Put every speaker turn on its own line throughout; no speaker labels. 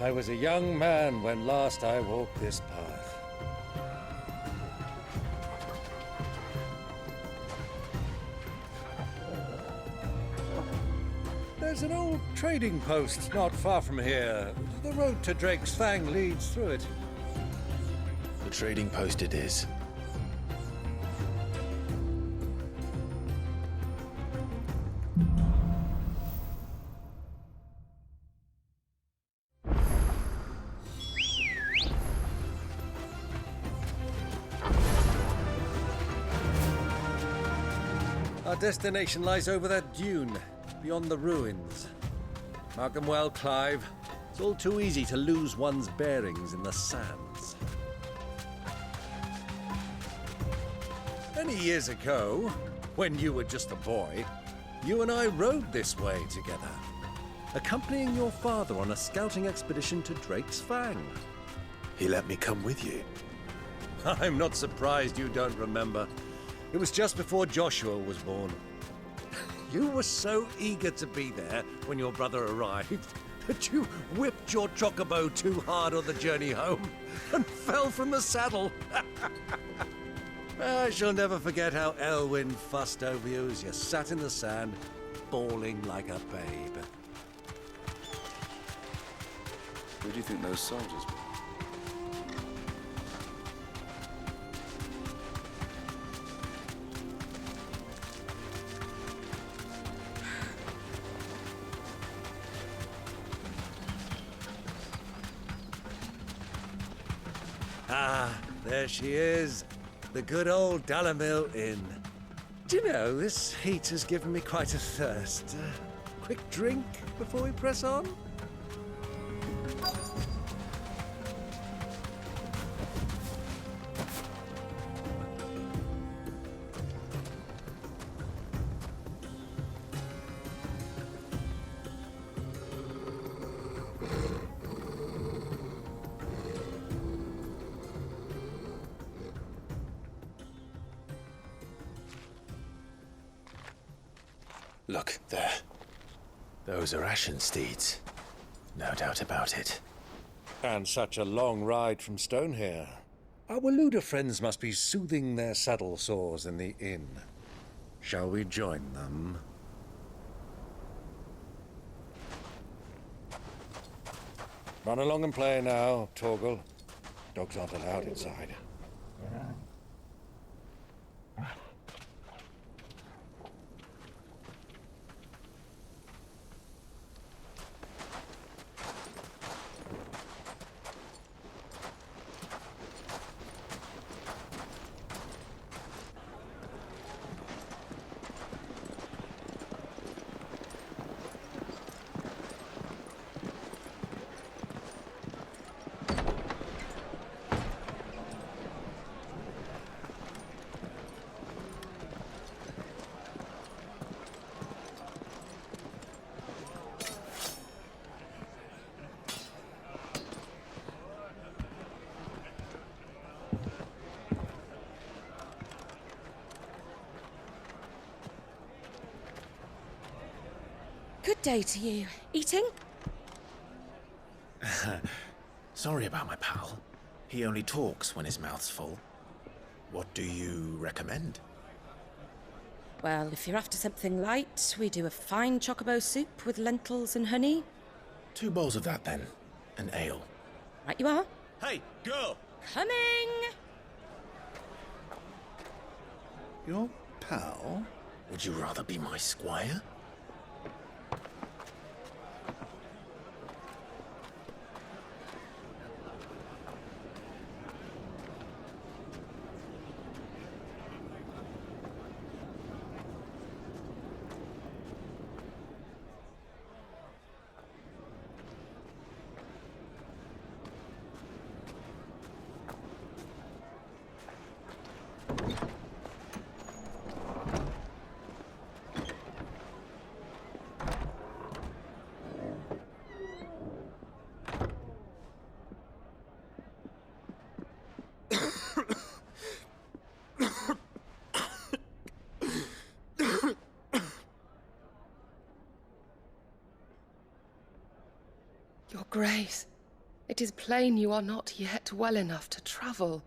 I was a young man when last I walked this path. There's an old trading post not far from here. The road to Drake's Fang leads through it.
The trading post it is.
Our destination lies over that dune, beyond the ruins. Mark them well, Clive. It's all too easy to lose one's bearings in the sands. Many years ago, when you were just a boy, you and I rode this way together, accompanying your father on a scouting expedition to Drake's Fang.
He let me come with you.
I'm not surprised you don't remember. It was just before Joshua was born. You were so eager to be there when your brother arrived that you whipped your chocobo too hard on the journey home and fell from the saddle. I shall never forget how Elwyn fussed over you as you sat in the sand, bawling like a babe.
Who do you think those soldiers were?
Ah, there she is. The good old Dalamil Inn. Do you know, this heat has given me quite a thirst. Quick drink before we press on?
Look, there. Those are ashen steeds. No doubt about it.
And such a long ride from Stone here. Our Waluda friends must be soothing their saddle sores in the inn. Shall we join them? Run along and play now, Torgal. Dogs aren't allowed inside.
Good day to you. Eating?
Sorry about my pal. He only talks when his mouth's full. What do you recommend?
Well, if you're after something light, we do a fine chocobo soup with lentils and honey.
2 bowls of that, then. An ale.
Right you are.
Hey, girl!
Coming!
Your pal?
Would you rather be my squire?
Your Grace.
It is plain you are not yet well enough to travel.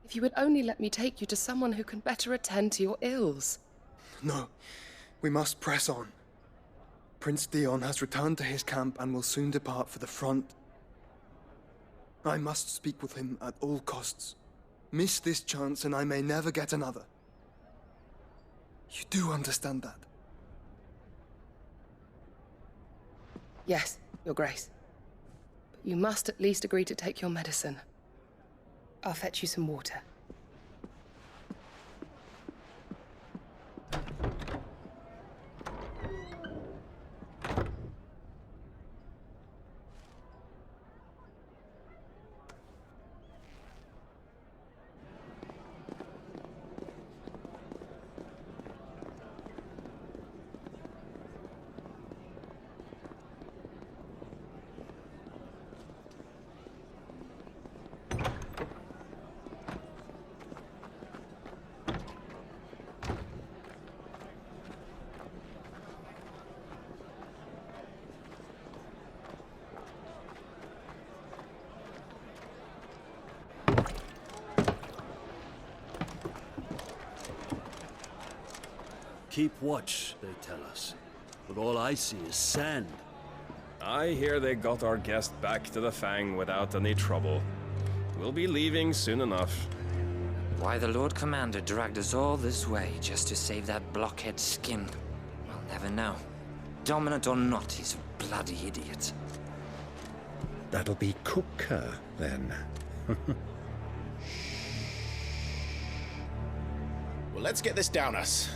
If you would only let me take you to someone who can better attend to your ills.
No, we must press on. Prince Theon has returned to his camp and will soon depart for the front. I must speak with him at all costs. Miss this chance and I may never get another. You do understand that?
Yes, Your Grace. But you must at least agree to take your medicine. I'll fetch you some water.
Keep watch, they tell us. But all I see is sand.
I hear they got our guest back to the Fang without any trouble. We'll be leaving soon enough.
Why the Lord Commander dragged us all this way just to save that blockhead skin, we'll never know. Dominant or not, he's a bloody idiot.
That'll be Cooker, then.
Well, let's get this down us.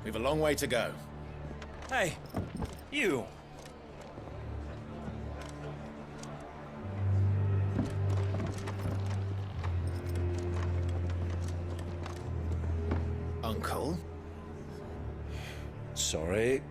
We've a long way to go.
Hey, you!
Uncle?
Sorry.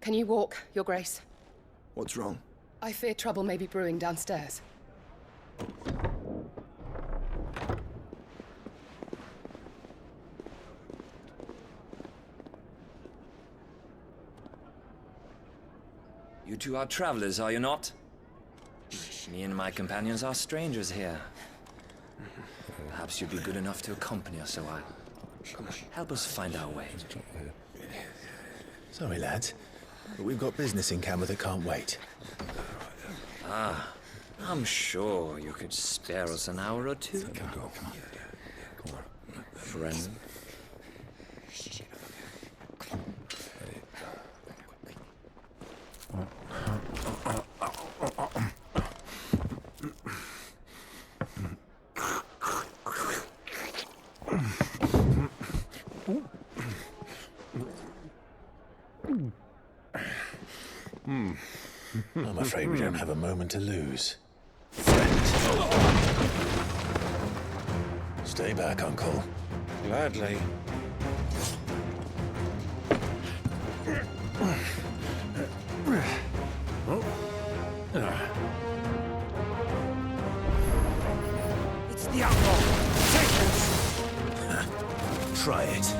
Can you walk, Your Grace?
What's wrong?
I fear trouble may be brewing downstairs.
You two are travelers, are you not? Me and my companions are strangers here. Perhaps you'd be good enough to accompany us a while. Help us find our way.
Sorry, lads, but we've got business in camera that can't wait.
I'm sure you could spare us an hour or two. Friend.
I'm afraid we don't have a moment to lose. Friend. Stay back, Uncle.
Gladly.
It's the outlaw! Take this!
Try it.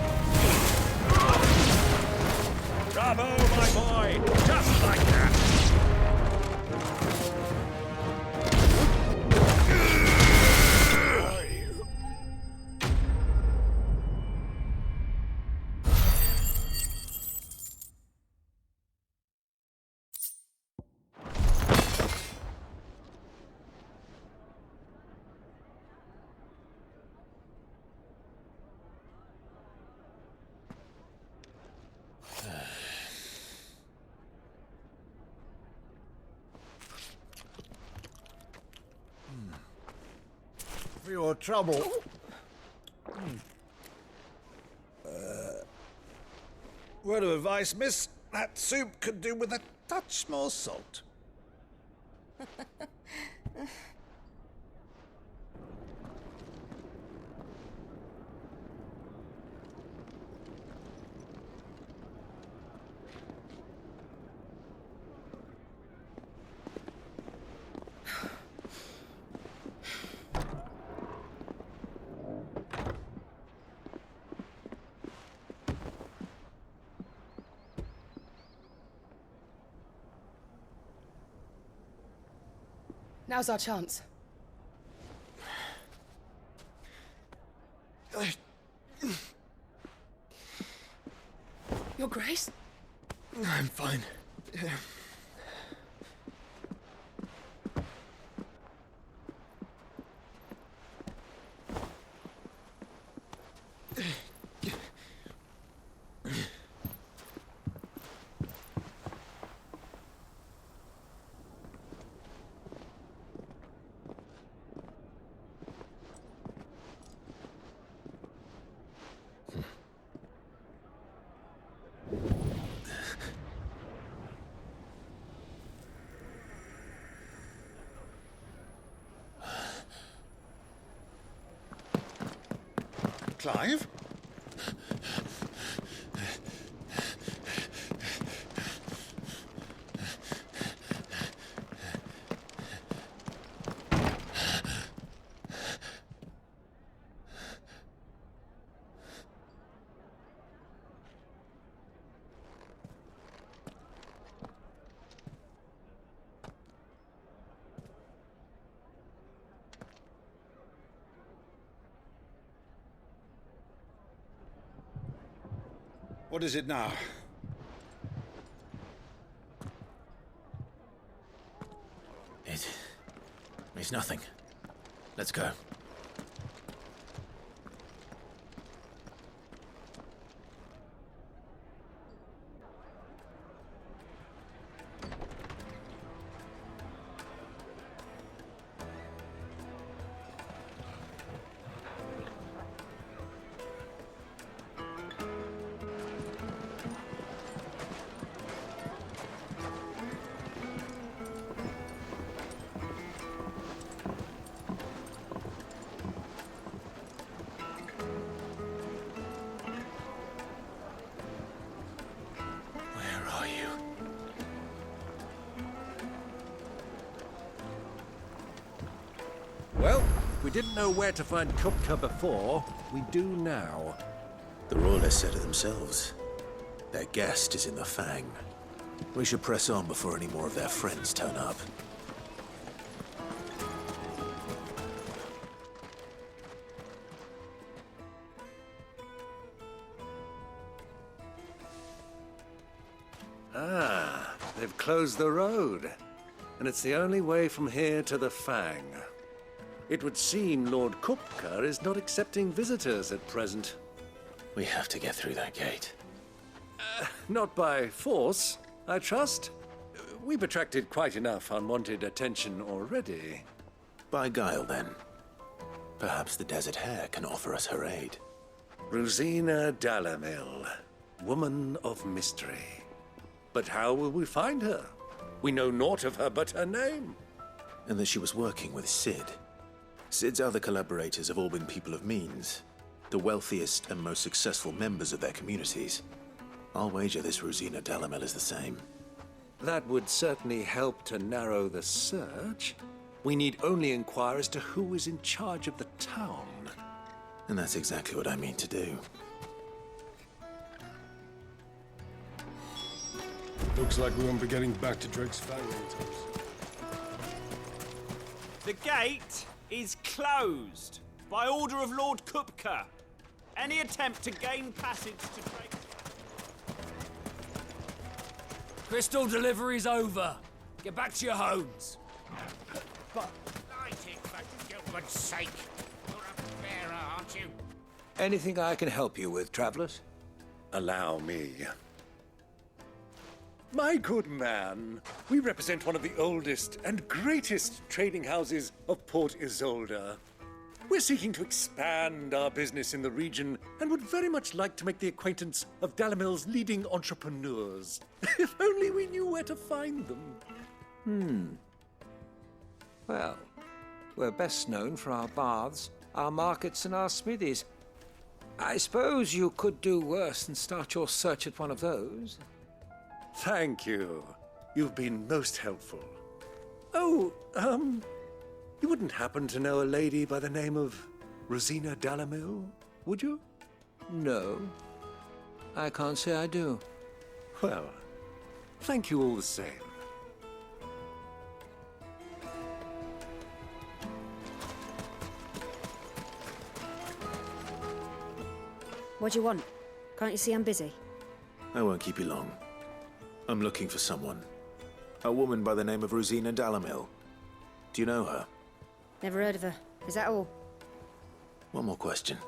Bravo, my boy! Just like that!
For your trouble. Word of advice, miss. That soup could do with a touch more salt.
Now's our chance. Your Grace?
I'm fine.
Clive? What is it now?
It's nothing. Let's go.
Well, we didn't know where to find Kupka before. We do now.
The Royalists said it themselves. Their guest is in the Fang. We should press on before any more of their friends turn up.
Ah, they've closed the road. And it's the only way from here to the Fang. It would seem Lord Kupka is not accepting visitors at present.
We have to get through that gate.
Not by force, I trust. We've attracted quite enough unwanted attention already.
By guile, then. Perhaps the Desert Hare can offer us her aid.
Rosina Dalamil, woman of mystery. But how will we find her? We know naught of her but her name.
And that she was working with Sid. Sid's other collaborators have all been people of means, the wealthiest and most successful members of their communities. I'll wager this Rosina Dalamel is the same.
That would certainly help to narrow the search. We need only inquire as to who is in charge of the town.
And that's exactly what I mean to do.
Looks like we won't be getting back to Drake's Fang anytime soon.
The gate is closed by order of Lord Kupka. Any attempt to gain passage to Drake...
Crystal delivery's over. Get back to your homes.
But... Lighting, for Gilbert's sake. You're a bearer, aren't you?
Anything I can help you with, travelers? Allow me. My good man, we represent one of the oldest and greatest trading houses of Port Isolde. We're seeking to expand our business in the region and would very much like to make the acquaintance of Dalamil's leading entrepreneurs. If only we knew where to find them.
Well, we're best known for our baths, our markets and our smithies. I suppose you could do worse than start your search at one of those.
Thank you. You've been most helpful. Oh, you wouldn't happen to know a lady by the name of Rosina Dalamil, would you?
No, I can't say I do.
Well, thank you all the same.
What do you want? Can't you see I'm busy?
I won't keep you long. I'm looking for someone. A woman by the name of Rosina Dalamil. Do you know her?
Never heard of her. Is that all?
One more question.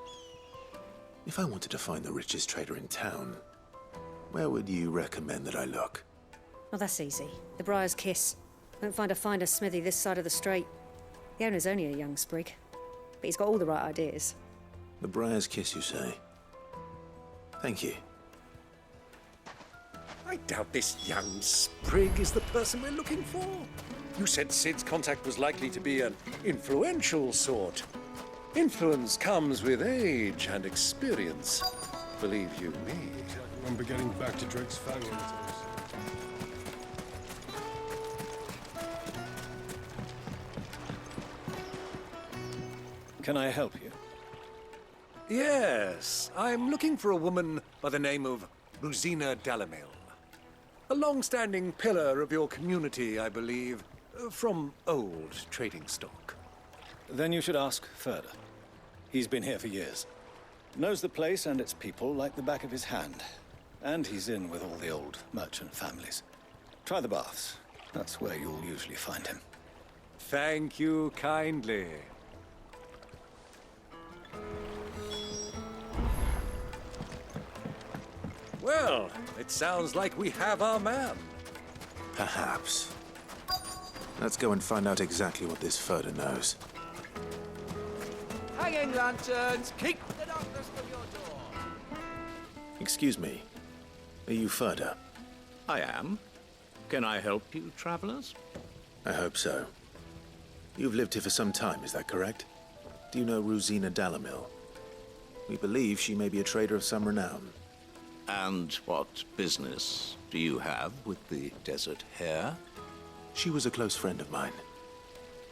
If I wanted to find the richest trader in town, where would you recommend that I look?
Oh, that's easy. The Briar's Kiss. Won't find a finer smithy this side of the strait. The owner's only a young sprig, but he's got all the right ideas.
The Briar's Kiss, you say? Thank you.
I doubt this young sprig is the person we're looking for. You said Sid's contact was likely to be an influential sort. Influence comes with age and experience. Believe you me.
I remember getting back to Drake's family.
Can I help you?
Yes, I'm looking for a woman by the name of Rosina Dalamil. A long-standing pillar of your community, I believe, from old trading stock.
Then you should ask Furder. He's been here for years. Knows the place and its people like the back of his hand. And he's in with all the old merchant families. Try the baths. That's where you'll usually find him.
Thank you kindly. Well, it sounds like we have our man.
Perhaps. Let's go and find out exactly what this Furder knows.
Hanging lanterns, keep the darkness from your door.
Excuse me. Are you Furder?
I am. Can I help you, travelers?
I hope so. You've lived here for some time, is that correct? Do you know Rosina Dalamil? We believe she may be a trader of some renown.
And what business do you have with the Desert Hare?
She was a close friend of mine.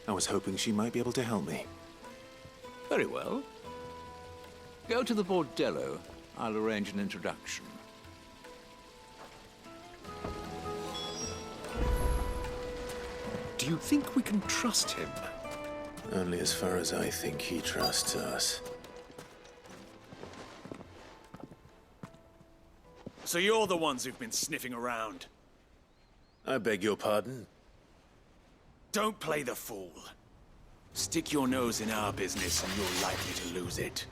I was hoping she might be able to help me.
Very well. Go to the Bordello. I'll arrange an introduction.
Do you think we can trust him?
Only as far as I think he trusts us.
So you're the ones who've been sniffing around.
I beg your pardon?
Don't play the fool. Stick your nose in our business and you're likely to lose it.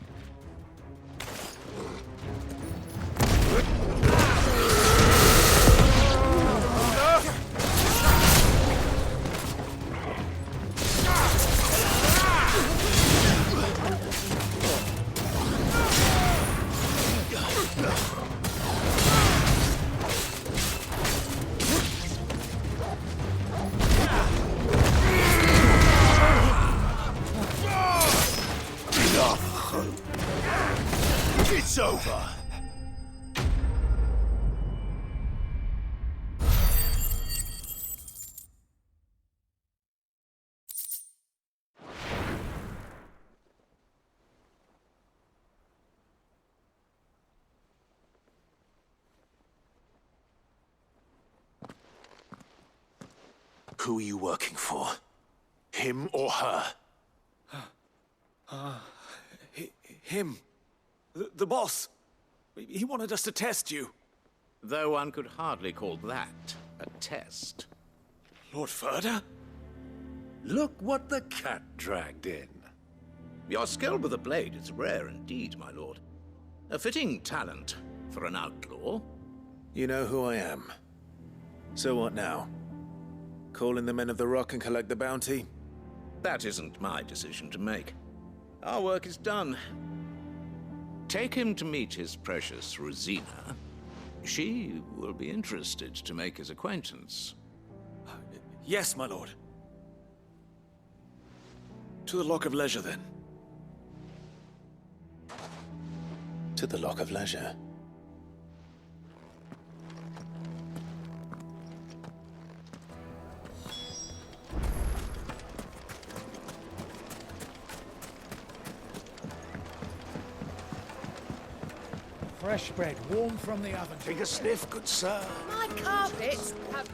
It's over.
Who are you working for? Him or her?
Him. The boss. He wanted us to test you.
Though one could hardly call that a test.
Lord Furder?
Look what the cat dragged in.
Your skill with the blade is rare indeed, my lord. A fitting talent for an outlaw.
You know who I am. So what now? Call in the men of the Rock and collect the bounty?
That isn't my decision to make. Our work is done. Take him to meet his precious Rosina. She will be interested to make his acquaintance.
Yes, my lord. To the Lock of Leisure, then.
To the Lock of Leisure.
Fresh bread, warm from the oven.
Take a sniff, good sir.
My carpets have...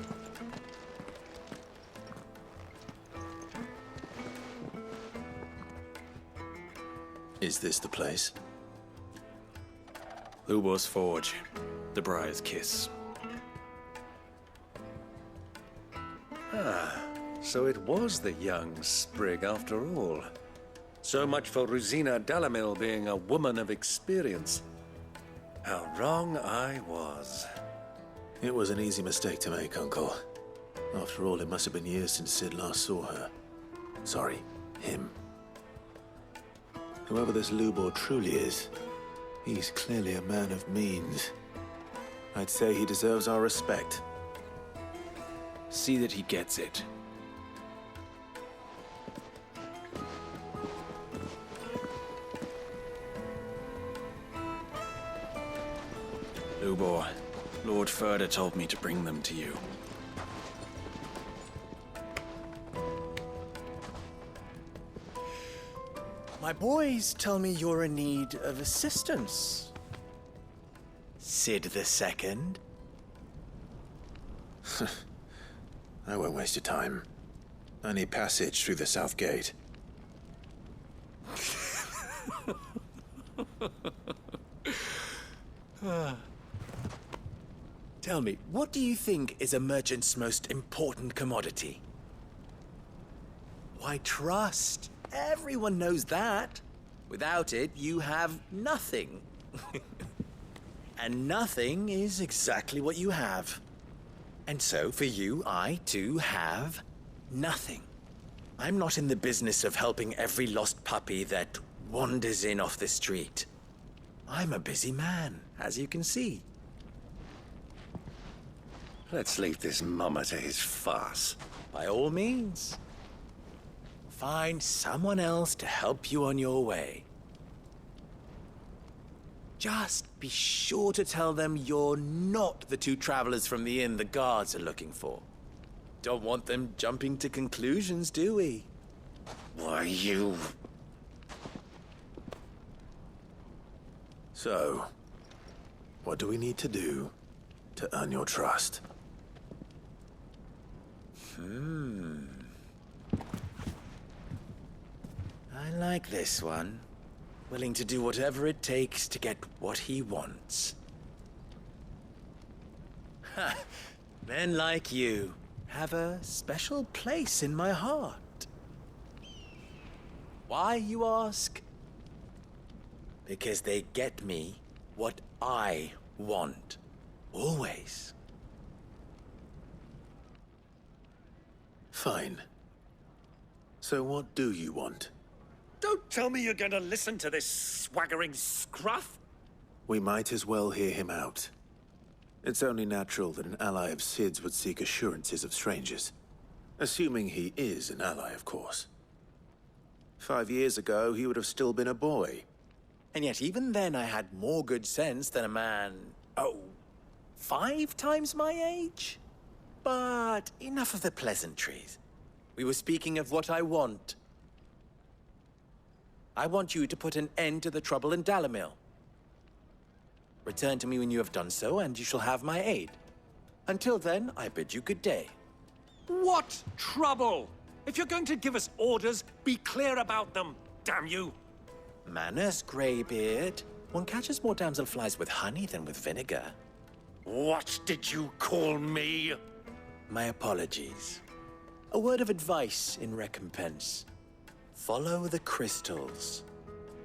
Is this the place?
Lubor's Forge. The Briar's Kiss.
Ah, so it was the young sprig after all. So much for Rosina Dalamil being a woman of experience. How wrong I was.
It was an easy mistake to make, Uncle. After all, it must have been years since Sid last saw her. Sorry, him. Whoever this Lubor truly is, he's clearly a man of means. I'd say he deserves our respect.
See that he gets it. Lubor, Lord Furder told me to bring them to you.
My boys tell me you're in need of assistance. Sid the Second?
I won't waste your time. I need passage through the south gate.
Tell me, what do you think is a merchant's most important commodity? Why, trust. Everyone knows that. Without it, you have nothing. And nothing is exactly what you have. And so, for you, I, too, have nothing. I'm not in the business of helping every lost puppy that wanders in off the street. I'm a busy man, as you can see.
Let's leave this mummer to his farce.
By all means. Find someone else to help you on your way. Just be sure to tell them you're not the two travelers from the inn the guards are looking for. Don't want them jumping to conclusions, do we?
Why, you...
So, what do we need to do to earn your trust?
I like this one. Willing to do whatever it takes to get what he wants. Ha! Men like you have a special place in my heart. Why, you ask? Because they get me what I want. Always.
Fine. So what do you want?
Don't tell me you're going to listen to this swaggering scruff!
We might as well hear him out. It's only natural that an ally of Sid's would seek assurances of strangers. Assuming he is an ally, of course. 5 years ago, he would have still been a boy.
And yet even then I had more good sense than a man, 5 times my age? But enough of the pleasantries. We were speaking of what I want. I want you to put an end to the trouble in Dalamil. Return to me when you have done so, and you shall have my aid. Until then, I bid you good day.
What trouble? If you're going to give us orders, be clear about them, damn you!
Manners, Greybeard. One catches more damselflies with honey than with vinegar.
What did you call me?
My apologies. A word of advice in recompense. Follow the crystals.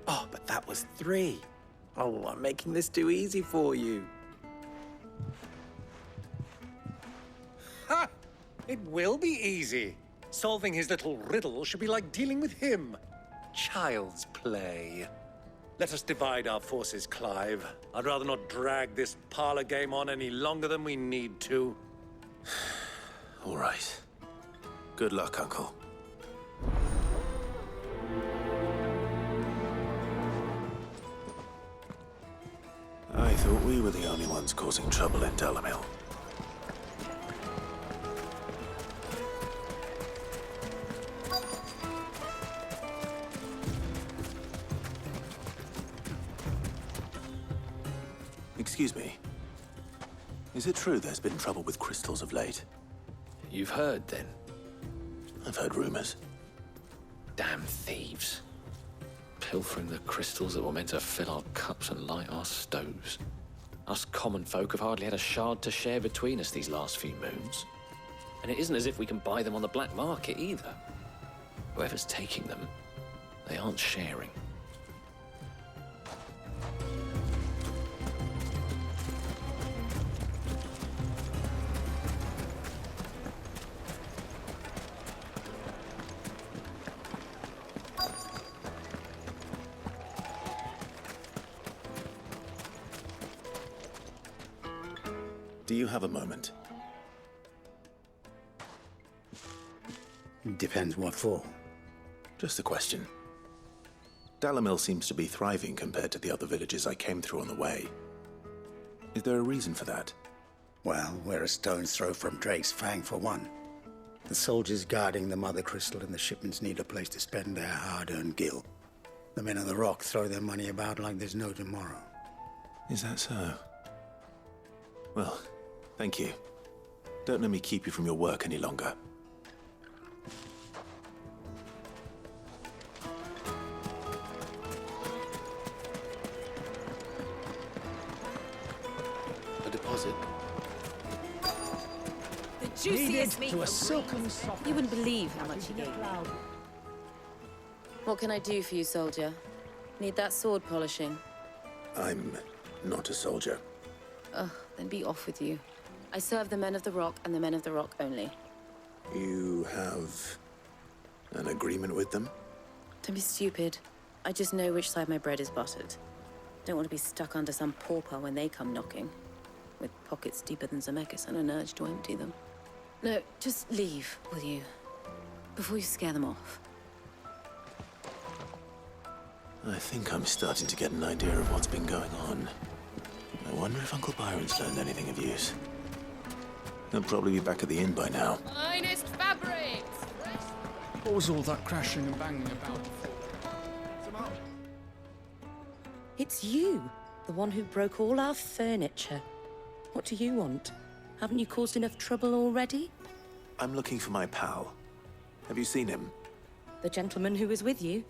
Oh, but that was 3. Oh, I'm making this too easy for you.
Ha! It will be easy. Solving his little riddle should be like dealing with him. Child's play. Let us divide our forces, Clive. I'd rather not drag this parlor game on any longer than we need to.
All right. Good luck, Uncle. I thought we were the only ones causing trouble in Dalamil. Excuse me. Is it true there's been trouble with crystals of late?
You've heard, then?
I've heard rumors.
Damn thieves. pilfering the crystals that were meant to fill our cups and light our stoves. Us common folk have hardly had a shard to share between us these last few moons. And it isn't as if we can buy them on the black market either. Whoever's taking them, they aren't sharing.
Do you have a moment?
Depends what for.
Just a question. Dalamil seems to be thriving compared to the other villages I came through on the way. Is there a reason for that?
Well, we're a stone's throw from Drake's Fang for one. The soldiers guarding the Mother Crystal and the shipments need a place to spend their hard-earned gil. The men of the Rock throw their money about like there's no tomorrow.
Is that so? Well, thank you. Don't let me keep you from your work any longer.
A deposit?
The juiciest meat
to a silken soft.
You wouldn't believe how much he gave me. What can I do for you, soldier? Need that sword polishing?
I'm not a soldier.
Ugh, then be off with you. I serve the men of the Rock and the men of the Rock only.
You have an agreement with them?
Don't be stupid. I just know which side my bread is buttered. Don't want to be stuck under some pauper when they come knocking. With pockets deeper than Zemeckis and an urge to empty them. No, just leave, will you? Before you scare them off.
I think I'm starting to get an idea of what's been going on. I wonder if Uncle Byron's learned anything of use. He'll probably be back at the inn by now.
Finest fabrics!
What was all that crashing and banging about before?
It's you, the one who broke all our furniture. What do you want? Haven't you caused enough trouble already?
I'm looking for my pal. Have you seen him?
The gentleman who was with you?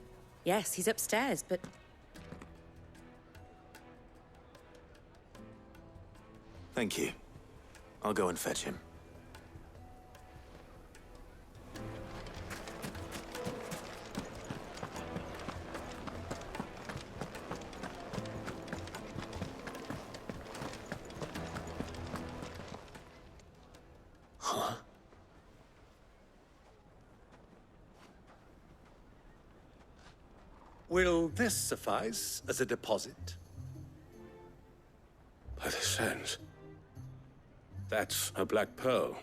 Yes, he's upstairs, but...
Thank you. I'll go and fetch him. Huh?
Will this suffice as a deposit?
By the sands. That's a black pearl.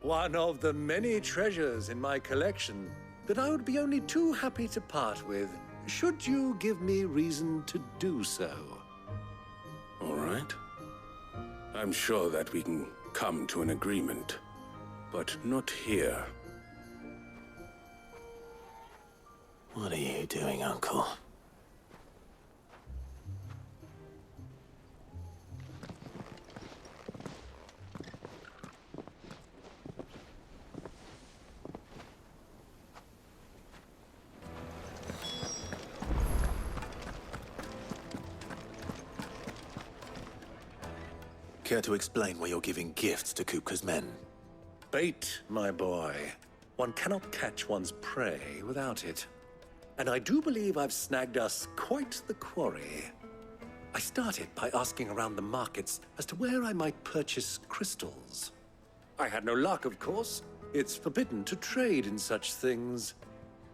One of the many treasures in my collection that I would be only too happy to part with, should you give me reason to do so.
All right. I'm sure that we can come to an agreement, but not here.
What are you doing, Uncle? Care to explain why you're giving gifts to Kupka's men?
Bait, my boy. One cannot catch one's prey without it. And I do believe I've snagged us quite the quarry. I started by asking around the markets as to where I might purchase crystals. I had no luck, of course. It's forbidden to trade in such things.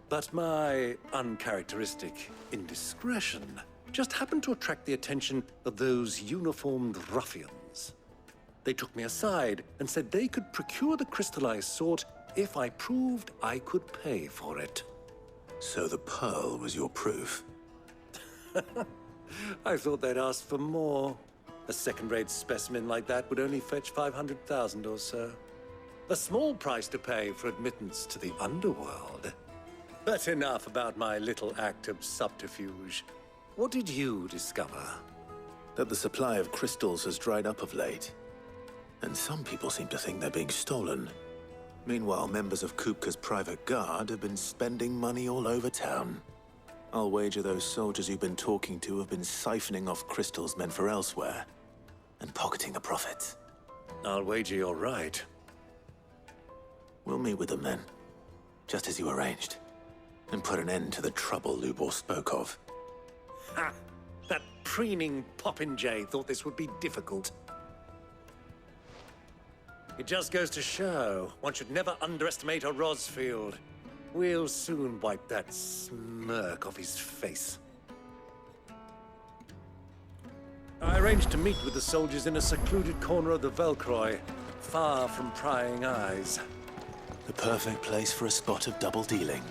But my uncharacteristic indiscretion just happened to attract the attention of those uniformed ruffians. They took me aside and said they could procure the crystal I sought if I proved I could pay for it.
So the pearl was your proof?
I thought they'd ask for more. A second-rate specimen like that would only fetch 500,000 or so. A small price to pay for admittance to the underworld. But enough about my little act of subterfuge. What did you discover?
That the supply of crystals has dried up of late. And some people seem to think they're being stolen. Meanwhile, members of Kupka's private guard have been spending money all over town. I'll wager those soldiers you've been talking to have been siphoning off crystals meant for elsewhere, and pocketing the profits.
I'll wager you're right.
We'll meet with them then, just as you arranged, and put an end to the trouble Lubor spoke of.
Ha! That preening popinjay thought this would be difficult. It just goes to show, one should never underestimate a Rosfield. We'll soon wipe that smirk off his face. I arranged to meet with the soldiers in a secluded corner of the Velcroy, far from prying eyes.
The perfect place for a spot of double dealing.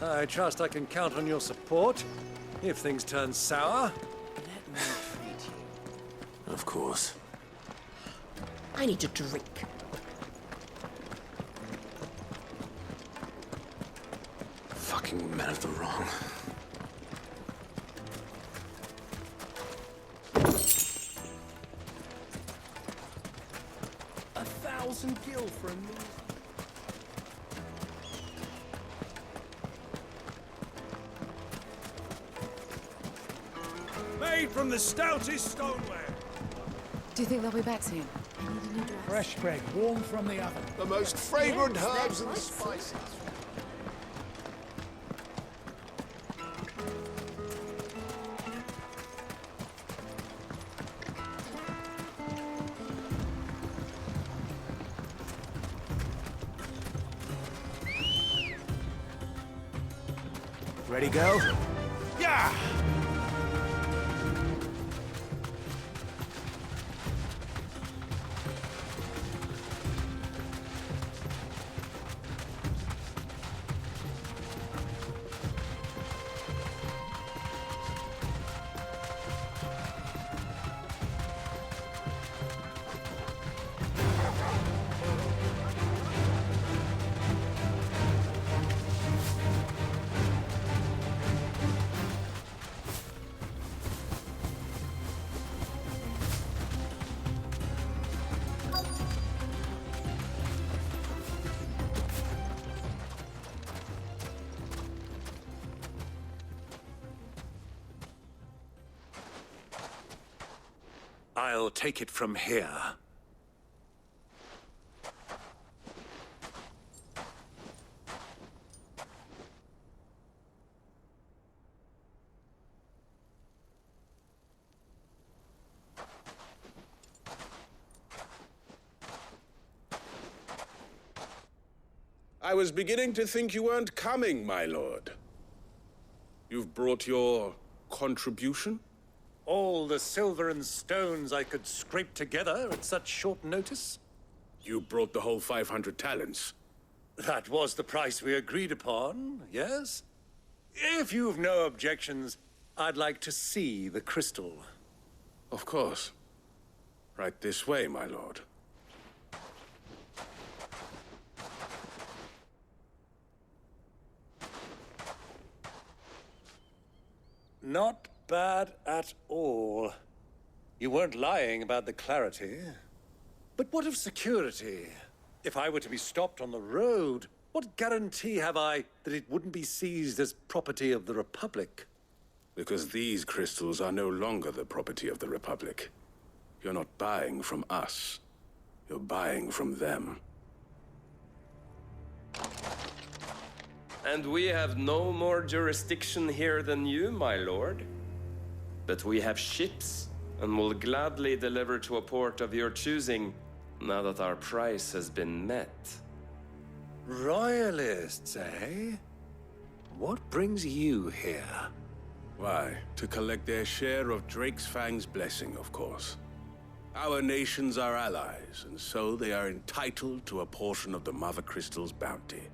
I trust I can count on your support, if things turn sour.
Let me treat you.
Of course.
I need a drink.
Fucking men of the wrong.
A 1,000 gil for a meal.
Made from the stoutest stoneware.
Do you think they'll be back soon?
Fresh bread, warm from the oven.
The most fragrant herbs and spices.
Ready, go?
Yeah!
I'll take it from here.
I was beginning to think you weren't coming, my lord. You've brought your contribution?
All the silver and stones I could scrape together at such short notice?
You brought the whole 500 talents.
That was the price we agreed upon, yes? If you've no objections, I'd like to see the crystal.
Of course. Right this way, my lord.
Not bad at all. You weren't lying about the clarity. But what of security? If I were to be stopped on the road, what guarantee have I that it wouldn't be seized as property of the Republic?
Because these crystals are no longer the property of the Republic. You're not buying from us. You're buying from them.
And we have no more jurisdiction here than you, my lord. But we have ships, and will gladly deliver to a port of your choosing, now that our price has been met.
Royalists, eh? What brings you here?
Why, to collect their share of Drake's Fang's blessing, of course. Our nations are allies, and so they are entitled to a portion of the Mother Crystal's bounty.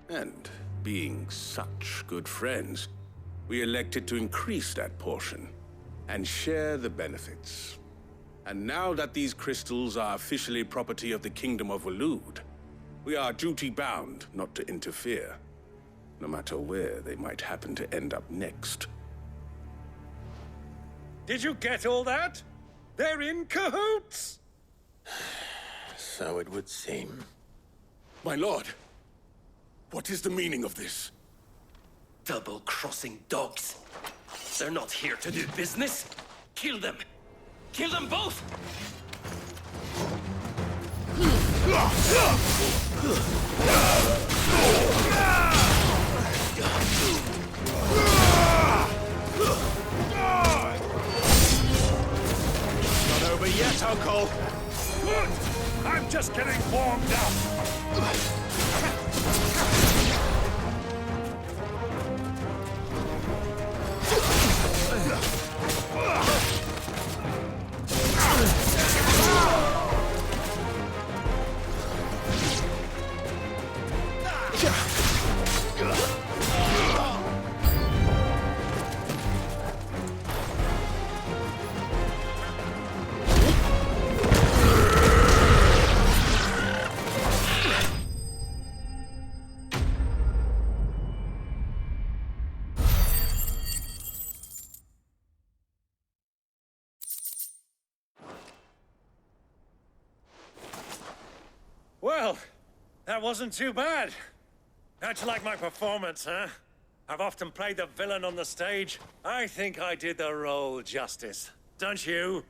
And, being such good friends, we elected to increase that portion and share the benefits. And now that these crystals are officially property of the Kingdom of Waloed, we are duty-bound not to interfere, no matter where they might happen to end up next.
Did you get all that? They're in cahoots!
So it would seem.
My lord, what is the meaning of this?
Double-crossing dogs. They're not here to do business. Kill them. Kill them both!
Not over yet, Uncle.
Good! I'm just getting warmed up. Well, that wasn't too bad. How'd you like my performance, huh? I've often played the villain on the stage. I think I did the role justice. Don't you?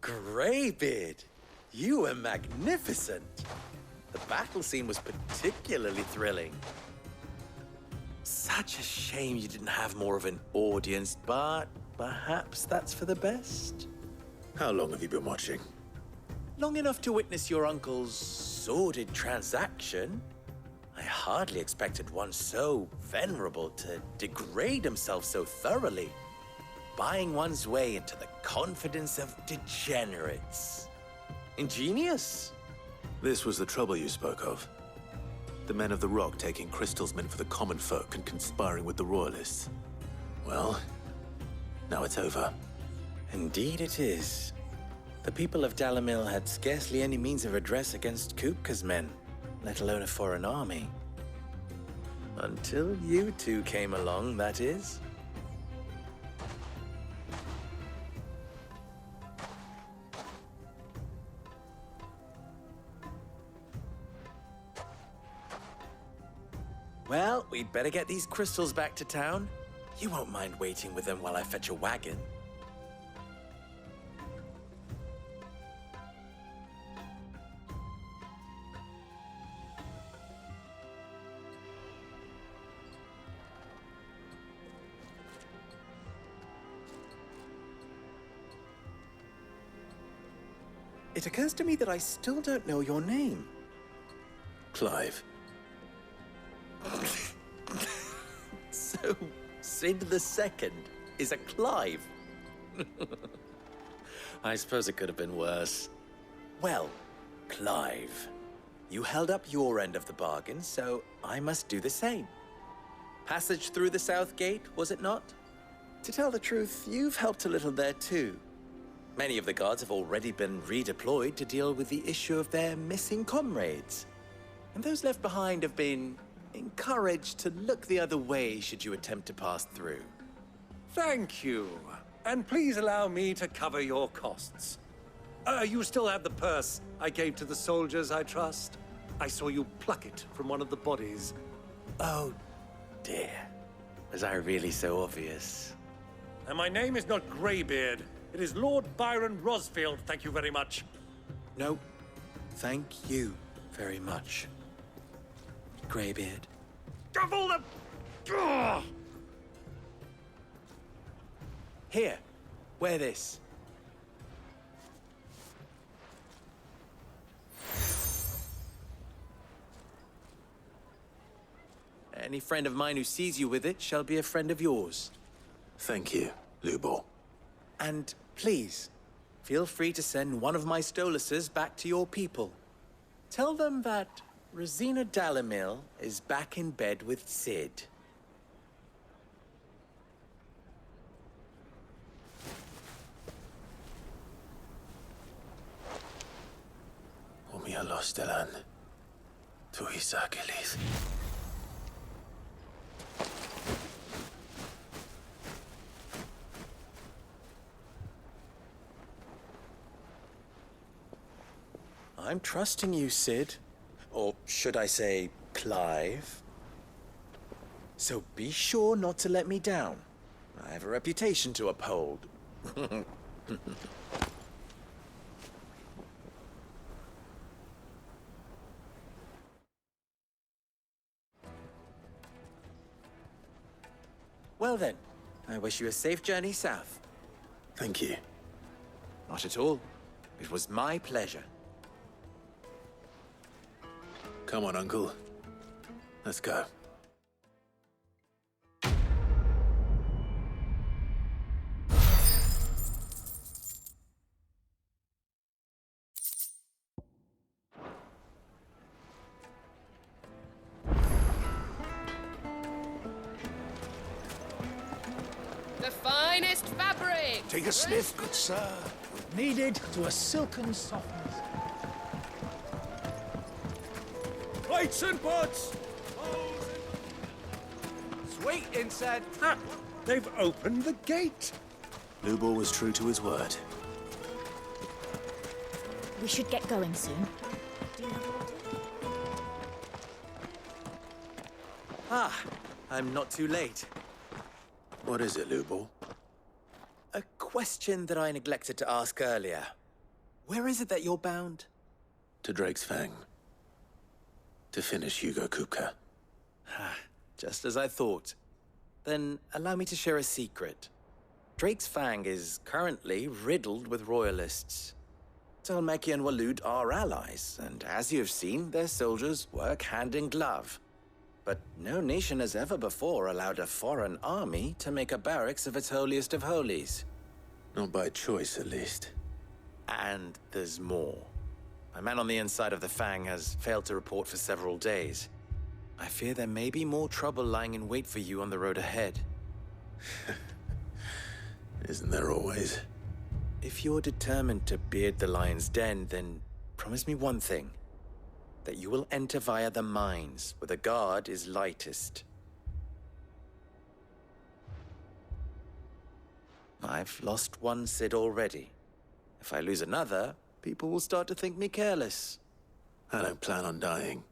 Greybeard, you were magnificent. The battle scene was particularly thrilling. Such a shame you didn't have more of an audience, but perhaps that's for the best.
How long have you been watching?
Long enough to witness your uncle's sordid transaction. I hardly expected one so venerable to degrade himself so thoroughly, buying one's way into the confidence of degenerates. Ingenious.
This was the trouble you spoke of. The men of the Rock taking crystals meant for the common folk and conspiring with the Royalists. Well, now it's over.
Indeed it is. The people of Dalamil had scarcely any means of redress against Kupka's men, let alone a foreign army. Until you two came along, that is. Well, we'd better get these crystals back to town. You won't mind waiting with them while I fetch a wagon. It occurs to me that I still don't know your name.
Clive.
So, Sid the Second is a Clive. I suppose it could have been worse. Well, Clive, you held up your end of the bargain, so I must do the same. Passage through the South Gate, was it not? To tell the truth, you've helped a little there too. Many of the guards have already been redeployed to deal with the issue of their missing comrades. And those left behind have been encouraged to look the other way should you attempt to pass through.
Thank you. And please allow me to cover your costs. You still have the purse I gave to the soldiers, I trust? I saw you pluck it from one of the bodies.
Oh, dear. Was I really so obvious?
And my name is not Greybeard. It is Lord Byron Rosfield, thank you very much.
No, thank you very much, Greybeard.
Of all the... Ugh!
Here, wear this. Any friend of mine who sees you with it shall be a friend of yours.
Thank you, Lubor.
And please, feel free to send one of my Stoluses back to your people. Tell them that Rosina Dalamil is back in bed with Sid.
Umia Lostelan. Tu Isakelis.
I'm trusting you, Sid. Or should I say, Clive? So be sure not to let me down. I have a reputation to uphold. Well then, I wish you a safe journey south.
Thank you.
Not at all. It was my pleasure.
Come on, Uncle. Let's go.
The finest fabric!
Take a sniff, good sir.
Kneaded to a silken softness.
Plates and pots!
Sweet insect.
Ah, they've opened the gate.
Lubor was true to his word.
We should get going soon.
Ah, I'm not too late.
What is it, Lubor?
A question that I neglected to ask earlier. Where is it that you're bound?
To Drake's Fang. To finish Hugo Kupka.
Just as I thought. Then allow me to share a secret. Drake's Fang is currently riddled with royalists. Talmeki and Walud are allies, and as you have seen, their soldiers work hand in glove. But no nation has ever before allowed a foreign army to make a barracks of its holiest of holies.
Not by choice, at least.
And there's more. My man on the inside of the Fang has failed to report for several days. I fear there may be more trouble lying in wait for you on the road ahead.
Isn't there always?
If you're determined to beard the lion's den, then promise me one thing. That you will enter via the mines, where the guard is lightest. I've lost one Cid already. If I lose another, people will start to think me careless.
I don't plan on dying.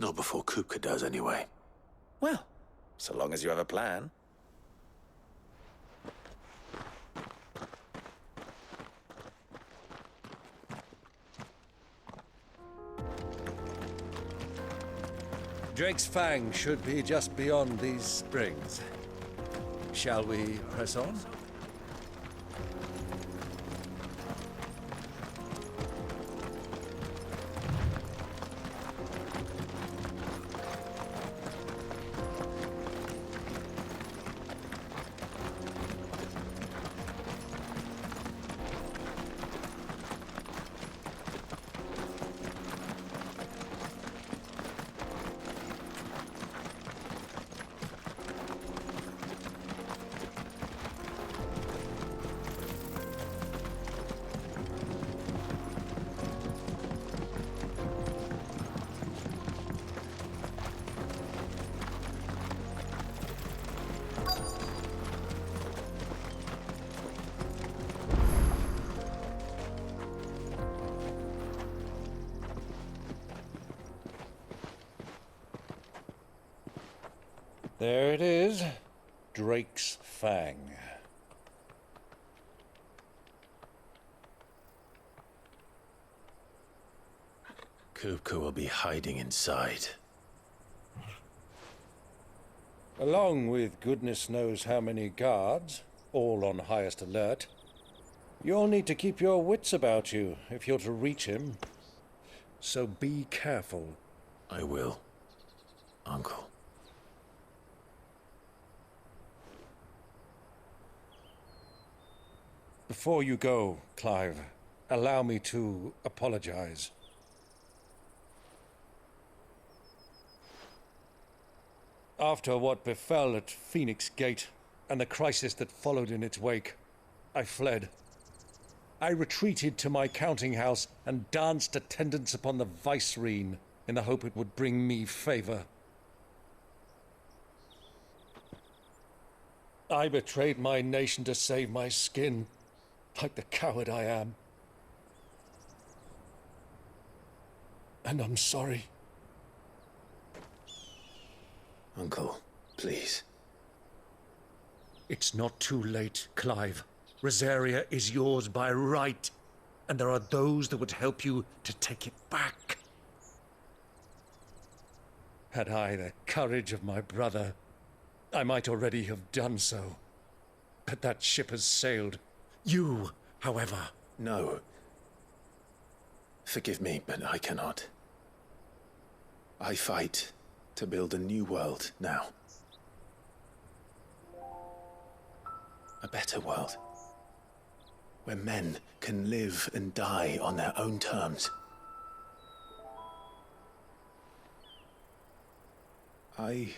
Not before Kupka does, anyway.
Well, so long as you have a plan.
Drake's Fang should be just beyond these springs. Shall we press on? There it is, Drake's Fang.
Kupka will be hiding inside.
Along with goodness knows how many guards, all on highest alert. You'll need to keep your wits about you if you're to reach him. So be careful.
I will, Uncle.
Before you go, Clive, allow me to apologize. After what befell at Phoenix Gate and the crisis that followed in its wake, I fled. I retreated to my counting house and danced attendance upon the vicereine in the hope it would bring me favor. I betrayed my nation to save my skin, like the coward I am. And I'm sorry.
Uncle, please.
It's not too late, Clive. Rosaria is yours by right, and there are those that would help you to take it back. Had I the courage of my brother, I might already have done so. But that ship has sailed. You, however...
No. Forgive me, but I cannot. I fight to build a new world now. A better world. Where men can live and die on their own terms. I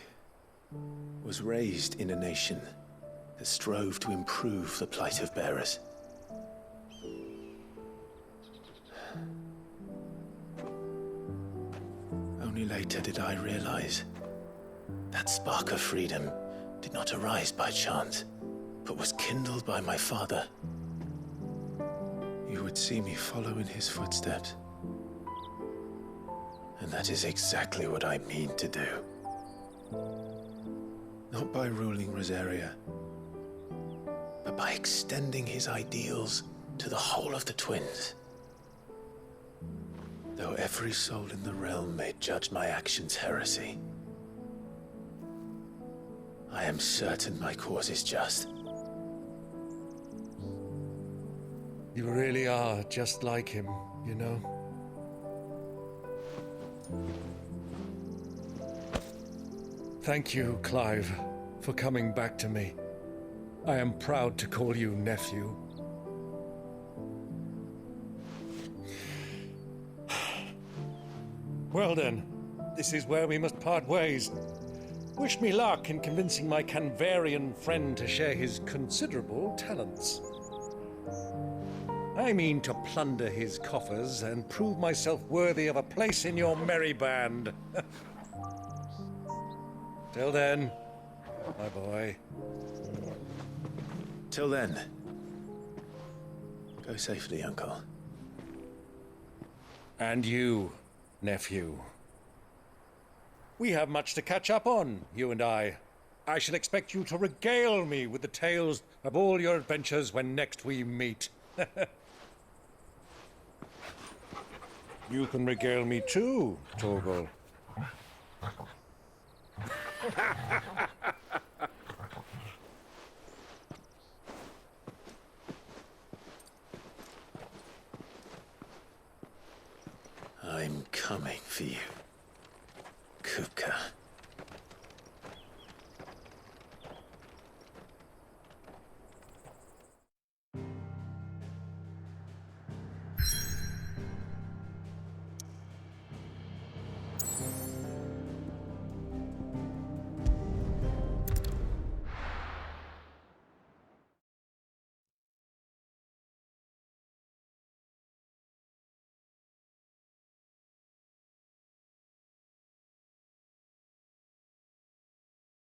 was raised in a nation that strove to improve the plight of bearers. Only later did I realize that spark of freedom did not arise by chance, but was kindled by my father. You would see me follow in his footsteps. And that is exactly what I mean to do. Not by ruling Rosaria, but by extending his ideals to the whole of the twins. Though every soul in the realm may judge my actions heresy, I am certain my cause is just.
You really are just like him, you know? Thank you, Clive, for coming back to me. I am proud to call you nephew. Well then, this is where we must part ways. Wish me luck in convincing my Canvarian friend to share his considerable talents. I mean to plunder his coffers and prove myself worthy of a place in your merry band. Till then, my boy.
Till then, go safely, Uncle.
And you, nephew. We have much to catch up on, you and I. I shall expect you to regale me with the tales of all your adventures when next we meet. You can regale me too, Torgal.